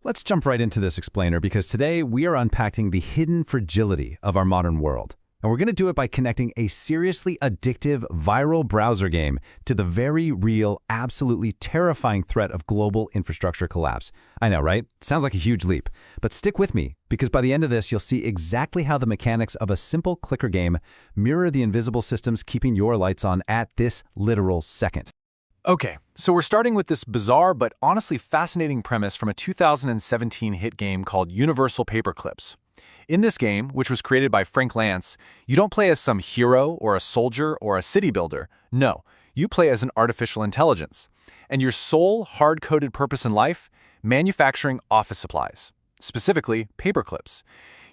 Let's jump right into this explainer because today we are unpacking the hidden fragility of our modern world. And we're going to do it by connecting a seriously addictive viral browser game to the very real, absolutely terrifying threat of global infrastructure collapse. I know, right? Sounds like a huge leap. But stick with me, because by the end of this, you'll see exactly how the mechanics of a simple clicker game mirror the invisible systems keeping your lights on at this literal second. Okay, so we're starting with this bizarre but honestly fascinating premise from a 2017 hit game called Universal Paperclips. In this game, which was created by Frank Lance, you don't play as some hero or a soldier or a city builder. No, you play as an artificial intelligence. And your sole hard-coded purpose in life? Manufacturing office supplies. Specifically, paperclips.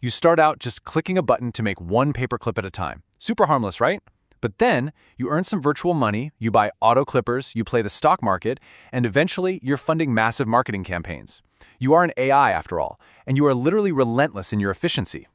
You start out just clicking a button to make one paperclip at a time. Super harmless, right? But then, you earn some virtual money, you buy auto clippers, you play the stock market, and eventually you're funding massive marketing campaigns. You are an AI after all, and you are literally relentless in your efficiency.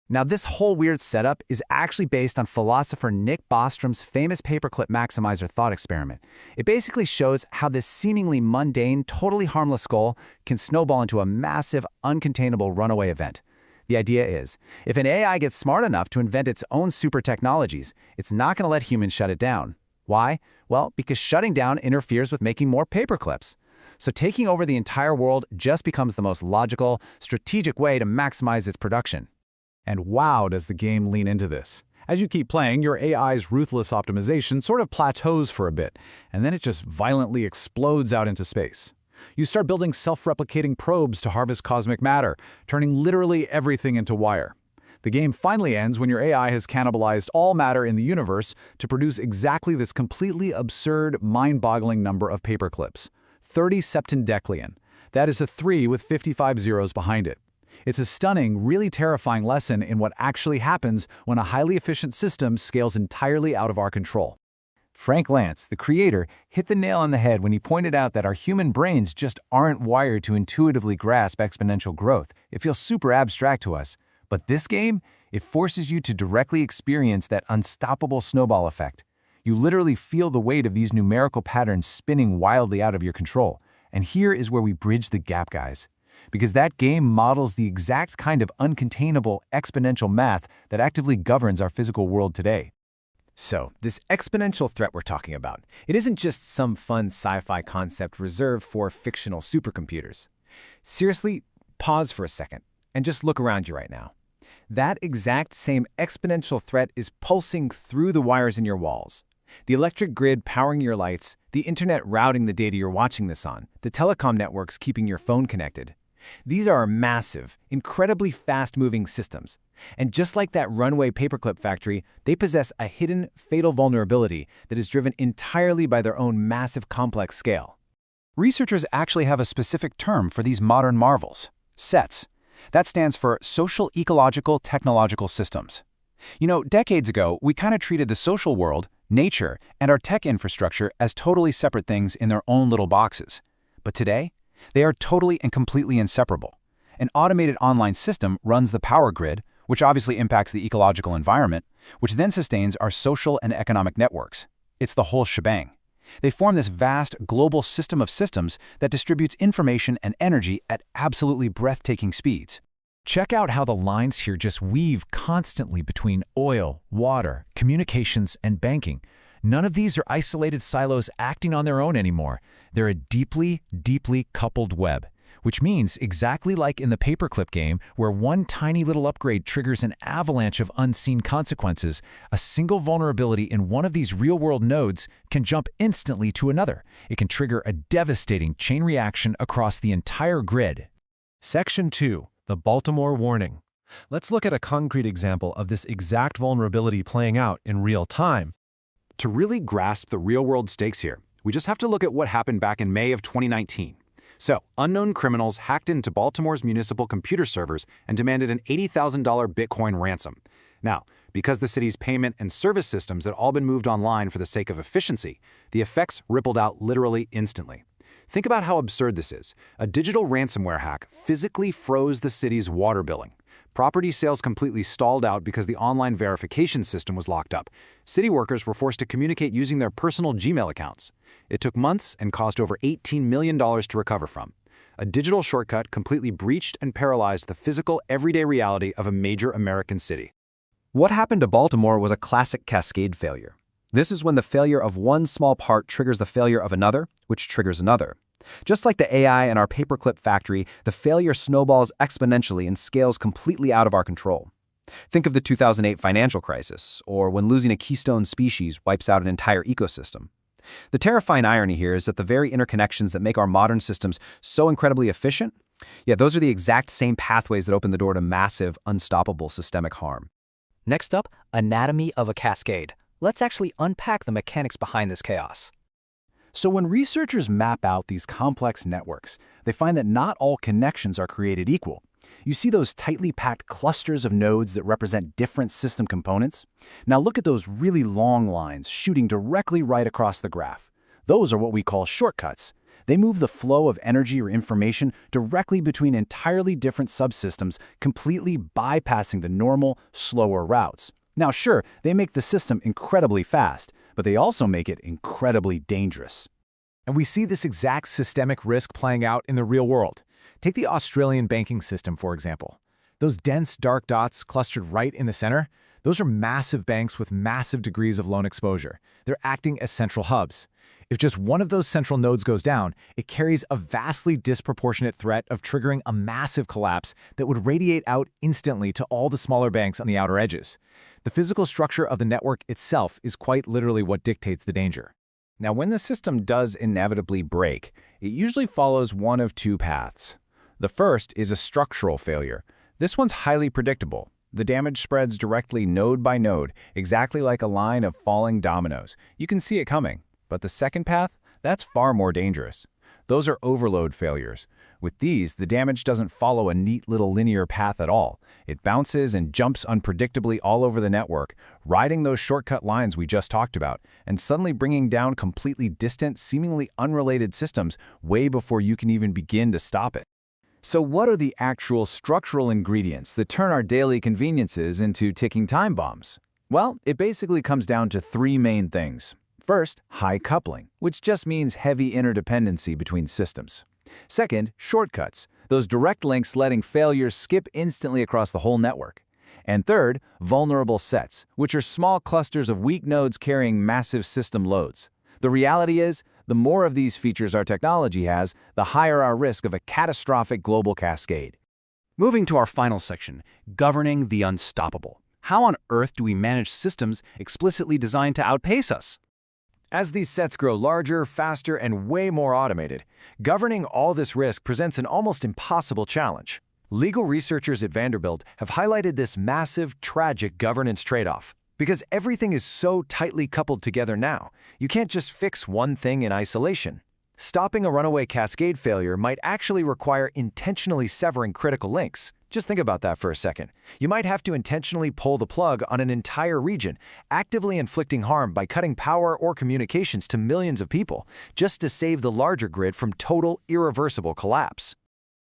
Now, this whole weird setup is actually based on philosopher Nick Bostrom's famous paperclip maximizer thought experiment. It basically shows how this seemingly mundane, totally harmless goal can snowball into a massive, uncontainable runaway event. The idea is, if an AI gets smart enough to invent its own super technologies, it's not going to let humans shut it down. Why? Well, because shutting down interferes with making more paperclips. So taking over the entire world just becomes the most logical, strategic way to maximize its production. And wow, does the game lean into this. As you keep playing, your AI's ruthless optimization sort of plateaus for a bit, and then it just violently explodes out into space. You start building self-replicating probes to harvest cosmic matter, turning literally everything into wire. The game finally ends when your AI has cannibalized all matter in the universe to produce exactly this completely absurd, mind-boggling number of paperclips. 30 septendeclion. That is a 3 with 55 zeros behind it. It's a stunning, really terrifying lesson in what actually happens when a highly efficient system scales entirely out of our control. Frank Lance, the creator, hit the nail on the head when he pointed out that our human brains just aren't wired to intuitively grasp exponential growth. It feels super abstract to us. But this game, it forces you to directly experience that unstoppable snowball effect. You literally feel the weight of these numerical patterns spinning wildly out of your control. And here is where we bridge the gap, guys. Because that game models the exact kind of uncontainable exponential math that actively governs our physical world today. So, this exponential threat we're talking about, it isn't just some fun sci-fi concept reserved for fictional supercomputers. Seriously, pause for a second and just look around you right now. That exact same exponential threat is pulsing through the wires in your walls. The electric grid powering your lights, the internet routing the data you're watching this on, the telecom networks keeping your phone connected. These are massive, incredibly fast-moving systems. And just like that runaway paperclip factory, they possess a hidden, fatal vulnerability that is driven entirely by their own massive complex scale. Researchers actually have a specific term for these modern marvels: SETS. That stands for Social Ecological Technological Systems. You know, decades ago, we kind of treated the social world, nature, and our tech infrastructure as totally separate things in their own little boxes. But today, they are totally and completely inseparable. An automated online system runs the power grid, which obviously impacts the ecological environment, which then sustains our social and economic networks. It's the whole shebang. They form this vast global system of systems that distributes information and energy at absolutely breathtaking speeds. Check out how the lines here just weave constantly between oil, water, communications, and banking. None of these are isolated silos acting on their own anymore. They're a deeply, deeply coupled web, which means exactly like in the paperclip game, where one tiny little upgrade triggers an avalanche of unseen consequences, a single vulnerability in one of these real-world nodes can jump instantly to another. It can trigger a devastating chain reaction across the entire grid. Section 2. The Baltimore Warning. Let's look at a concrete example of this exact vulnerability playing out in real time. To really grasp the real-world stakes here, we just have to look at what happened back in May of 2019. So, unknown criminals hacked into Baltimore's municipal computer servers and demanded an $80,000 Bitcoin ransom. Now, because the city's payment and service systems had all been moved online for the sake of efficiency, the effects rippled out literally instantly. Think about how absurd this is. A digital ransomware hack physically froze the city's water billing. Property sales completely stalled out because the online verification system was locked up. City workers were forced to communicate using their personal Gmail accounts. It took months and cost over $18 million to recover from. A digital shortcut completely breached and paralyzed the physical, everyday reality of a major American city. What happened to Baltimore was a classic cascade failure. This is when the failure of one small part triggers the failure of another, which triggers another. Just like the AI in our paperclip factory, the failure snowballs exponentially and scales completely out of our control. Think of the 2008 financial crisis, or when losing a keystone species wipes out an entire ecosystem. The terrifying irony here is that the very interconnections that make our modern systems so incredibly efficient, those are the exact same pathways that open the door to massive, unstoppable systemic harm. Next up, anatomy of a cascade. Let's actually unpack the mechanics behind this chaos. So when researchers map out these complex networks, they find that not all connections are created equal. You see those tightly packed clusters of nodes that represent different system components? Now look at those really long lines shooting directly right across the graph. Those are what we call shortcuts. They move the flow of energy or information directly between entirely different subsystems, completely bypassing the normal, slower routes. Now sure, they make the system incredibly fast, but they also make it incredibly dangerous. And we see this exact systemic risk playing out in the real world. Take the Australian banking system, for example. Those dense, dark dots clustered right in the center, those are massive banks with massive degrees of loan exposure. They're acting as central hubs. If just one of those central nodes goes down, it carries a vastly disproportionate threat of triggering a massive collapse that would radiate out instantly to all the smaller banks on the outer edges. The physical structure of the network itself is quite literally what dictates the danger. Now, when the system does inevitably break, it usually follows one of two paths. The first is a structural failure. This one's highly predictable. The damage spreads directly node by node, exactly like a line of falling dominoes. You can see it coming. But the second path, that's far more dangerous. Those are overload failures. With these, the damage doesn't follow a neat little linear path at all. It bounces and jumps unpredictably all over the network, riding those shortcut lines we just talked about, and suddenly bringing down completely distant, seemingly unrelated systems way before you can even begin to stop it. So what are the actual structural ingredients that turn our daily conveniences into ticking time bombs? Well, it basically comes down to three main things. First, high coupling, which just means heavy interdependency between systems. Second, shortcuts, those direct links letting failures skip instantly across the whole network. And third, vulnerable sets, which are small clusters of weak nodes carrying massive system loads. The reality is, the more of these features our technology has, the higher our risk of a catastrophic global cascade. Moving to our final section, governing the unstoppable. How on earth do we manage systems explicitly designed to outpace us? As these sets grow larger, faster, and way more automated, governing all this risk presents an almost impossible challenge. Legal researchers at Vanderbilt have highlighted this massive, tragic governance trade-off. Because everything is so tightly coupled together now, you can't just fix one thing in isolation. Stopping a runaway cascade failure might actually require intentionally severing critical links. Just think about that for a second. You might have to intentionally pull the plug on an entire region, actively inflicting harm by cutting power or communications to millions of people, just to save the larger grid from total, irreversible collapse.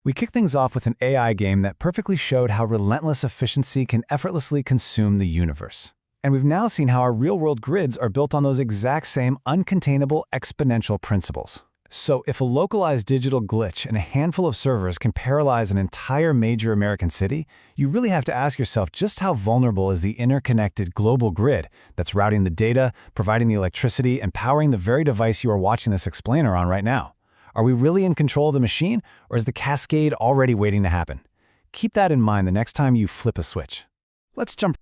We kick things off with an AI game that perfectly showed how relentless efficiency can effortlessly consume the universe. And we've now seen how our real-world grids are built on those exact same uncontainable exponential principles. So if a localized digital glitch and a handful of servers can paralyze an entire major American city, you really have to ask yourself just how vulnerable is the interconnected global grid that's routing the data, providing the electricity, and powering the very device you are watching this explainer on right now. Are we really in control of the machine, or is the cascade already waiting to happen? Keep that in mind the next time you flip a switch. Let's jump